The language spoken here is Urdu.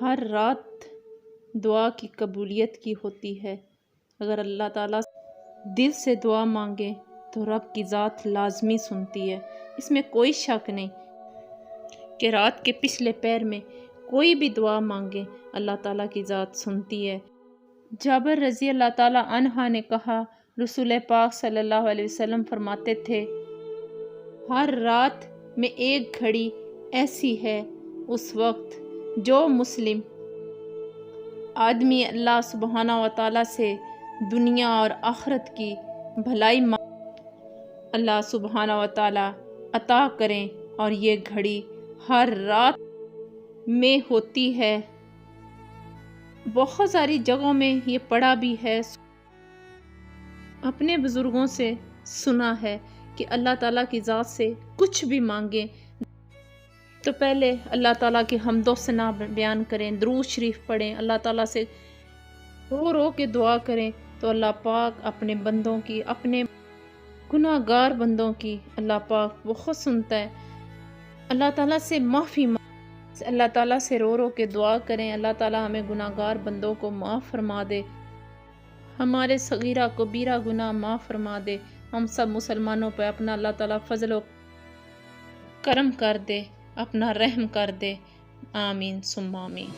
ہر رات دعا کی قبولیت کی ہوتی ہے۔ اگر اللہ تعالیٰ دل سے دعا مانگے تو رب کی ذات لازمی سنتی ہے، اس میں کوئی شک نہیں کہ رات کے پچھلے پہر میں کوئی بھی دعا مانگے اللہ تعالیٰ کی ذات سنتی ہے۔ جابر رضی اللہ تعالیٰ عنہ نے کہا، رسول پاک صلی اللہ علیہ وسلم فرماتے تھے، ہر رات میں ایک گھڑی ایسی ہے اس وقت جو مسلم آدمی اللہ سبحانہ و تعالیٰ سے دنیا اور آخرت کی بھلائی اللہ سبحانہ و تعالیٰ عطا کریں، اور یہ گھڑی ہر رات میں ہوتی ہے۔ بہت ساری جگہوں میں یہ پڑھا بھی ہے، اپنے بزرگوں سے سنا ہے کہ اللہ تعالیٰ کی ذات سے کچھ بھی مانگیں تو پہلے اللہ تعالیٰ کی حمد و ثنا بیان کریں، درود شریف پڑھیں، اللہ تعالیٰ سے رو رو کے دعا کریں تو اللہ پاک اپنے بندوں کی، اپنے گناہ گار بندوں کی اللہ پاک بہت سنتا ہے۔ اللہ تعالیٰ سے معافی اللہ تعالیٰ سے رو رو کے دعا کریں، اللہ تعالیٰ ہمیں گناہ گار بندوں کو معاف فرما دے، ہمارے صغیرہ کبیرہ گناہ معاف فرما دے، ہم سب مسلمانوں پہ اپنا اللہ تعالیٰ فضل و کرم کر دے، اپنا رحم کر دے، آمین ثم آمین۔